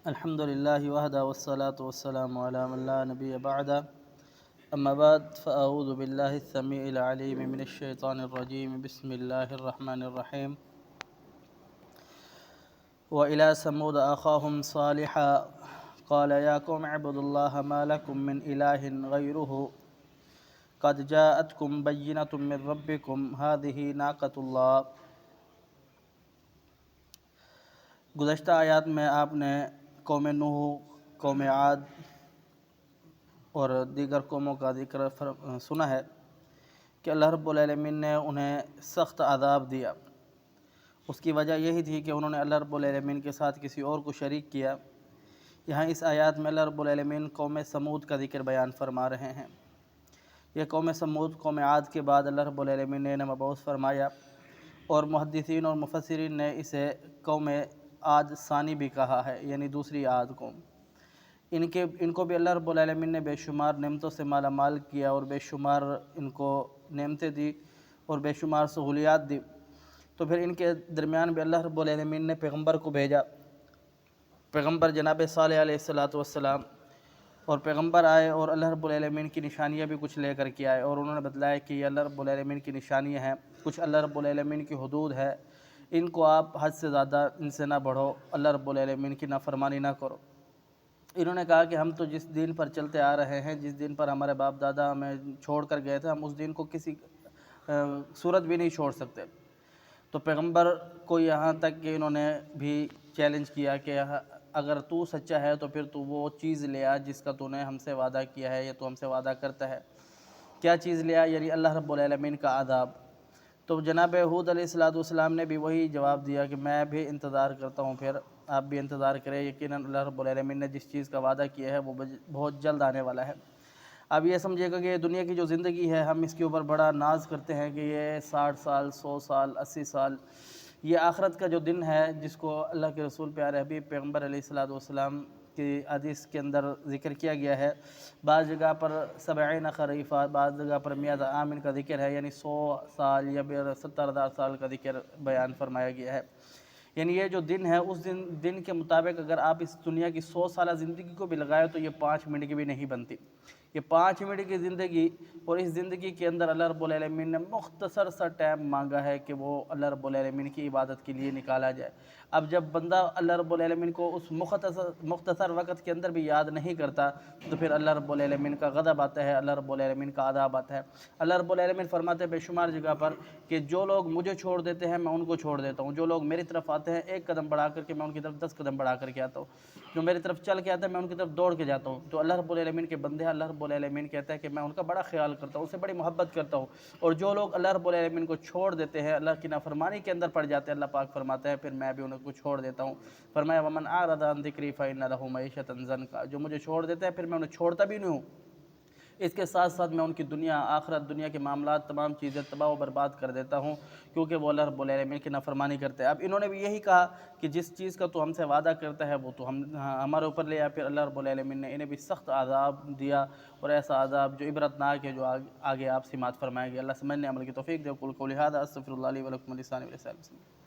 الحمد لله وحده والصلاة والسلام على من لا نبي بعده. أما بعد فأعوذ بالله السميع العليم من الشيطان الرجيم. بسم الله الرحمن الرحيم. وإلى ثمود أخاهم صالحا قال يا قوم اعبدوا الله ما لكم من إله غيره قد جاءتكم بينة من ربكم هذه ناقة الله. گزشتہ آیات میں آپ نے قوم نوح، قوم عاد اور دیگر قوموں کا ذکر سنا ہے کہ اللہ رب العالمین نے انہیں سخت عذاب دیا. اس کی وجہ یہی تھی کہ انہوں نے اللہ رب العالمین کے ساتھ کسی اور کو شریک کیا. یہاں اس آیات میں اللہ رب العالمین قوم سمود کا ذکر بیان فرما رہے ہیں. یہ قوم سمود قوم عاد کے بعد اللہ رب العالمین نے انہیں مبعوث فرمایا، اور محدثین اور مفسرین نے اسے قوم عاد ثانی بھی کہا ہے، یعنی دوسری عاد قوم. ان کو بھی اللہ رب العالمین نے بے شمار نعمتوں سے مالا مال کیا اور بے شمار ان کو نعمتیں دی اور بے شمار سہولیات دی. تو پھر ان کے درمیان بھی اللہ رب العالمین نے پیغمبر کو بھیجا. پیغمبر جناب صالح علیہ السلام، اور پیغمبر آئے اور اللہ رب العالمین کی نشانیاں بھی کچھ لے کر کے آئے، اور انہوں نے بتلایا کہ یہ اللہ رب العالمین کی نشانیاں ہیں، کچھ اللہ رب العالمین کی حدود ہے، ان کو آپ حد سے زیادہ ان سے نہ بڑھو، اللہ رب العالمین کی نافرمانی نہ کرو. انہوں نے کہا کہ ہم تو جس دین پر چلتے آ رہے ہیں، جس دین پر ہمارے باپ دادا ہمیں چھوڑ کر گئے تھے، ہم اس دین کو کسی صورت بھی نہیں چھوڑ سکتے. تو پیغمبر کو یہاں تک کہ انہوں نے بھی چیلنج کیا کہ اگر تو سچا ہے تو پھر تو وہ چیز لے آ جس کا تو نے ہم سے وعدہ کیا ہے یا تو ہم سے وعدہ کرتا ہے. کیا چیز لے آ؟ یعنی اللہ رب العالمین کا عذاب. تو جناب ہود علیہ السلام نے بھی وہی جواب دیا کہ میں بھی انتظار کرتا ہوں، پھر آپ بھی انتظار کریں، یقیناً اللہ رب العالمین نے جس چیز کا وعدہ کیا ہے وہ بہت جلد آنے والا ہے. اب یہ سمجھے گا کہ یہ دنیا کی جو زندگی ہے، ہم اس کے اوپر بڑا ناز کرتے ہیں کہ یہ 60 سال 100 سال 80 سال. یہ آخرت کا جو دن ہے جس کو اللہ کے رسول پیارے حبیب پیغمبر علیہ السلام کی حدیث کے اندر ذکر کیا گیا ہے. بعض جگہ پر 70 خریفہ، بعض جگہ پر 100 عام کا ذکر ہے، یعنی 100 سال یا 70,000 سال کا ذکر بیان فرمایا گیا ہے. یعنی یہ جو دن ہے، اس دن کے مطابق اگر آپ اس دنیا کی 100 سالہ زندگی کو بھی لگائے تو یہ 5 منٹ کی بھی نہیں بنتی. یہ 5 منٹ کی زندگی، اور اس زندگی کے اندر اللہ رب العالمین نے مختصر سا ٹائم مانگا ہے کہ وہ اللہ رب العالمین کی عبادت کے لیے نکالا جائے. اب جب بندہ اللہ رب العالمین کو اس مختصر وقت کے اندر بھی یاد نہیں کرتا تو پھر اللہ رب العالمین کا غضب آتا ہے، اللہ رب العالمین کا عذاب آتا ہے. اللہ رب العالمین فرماتے ہیں بے شمار جگہ پر کہ جو لوگ مجھے چھوڑ دیتے ہیں میں ان کو چھوڑ دیتا ہوں، جو لوگ میری طرف آتے ہیں 1 قدم بڑھا کر کے میں ان کی طرف 10 قدم بڑھا کر کے آتا ہوں، جو میری طرف چل کے آتا ہے میں ان کی طرف دوڑ کے جاتا ہوں. تو اللہ رب العالمین کے بندے ہیں، اللہ رب العالمین کہتا ہے کہ میں ان کا بڑا خیال کرتا ہوں، ان سے بڑی محبت کرتا ہوں. اور جو لوگ اللہ رب العالمین کو چھوڑ دیتے ہیں، اللہ کی نافرمانی کے اندر پڑ جاتے ہیں، اللہ پاک فرماتا ہے پھر میں بھی ان کو چھوڑ دیتا ہوں. فرمایا ومن اعرض عن ذکری فإن له معیشۃ ضنکا، جو مجھے چھوڑ دیتا ہے پھر میں انہیں چھوڑتا بھی نہیں ہوں. اس کے ساتھ ساتھ میں ان کی دنیا آخرت، دنیا کے معاملات، تمام چیزیں تباہ و برباد کر دیتا ہوں، کیونکہ وہ اللہ رب العالمین کی نافرمانی کرتے ہیں. اب انہوں نے بھی یہی کہا کہ جس چیز کا تو ہم سے وعدہ کرتا ہے وہ تو ہمارے اوپر لے آیا. پھر اللہ رب العالمین نے انہیں بھی سخت عذاب دیا، اور ایسا عذاب جو عبرتناک ہے، جو آگے آپ سماعت فرمائیں گے. اللہ سمجھنے عمل کی توفیق دے. قل قولی ھذا استغفر اللہ لی ولکم ولسائر المسلمین.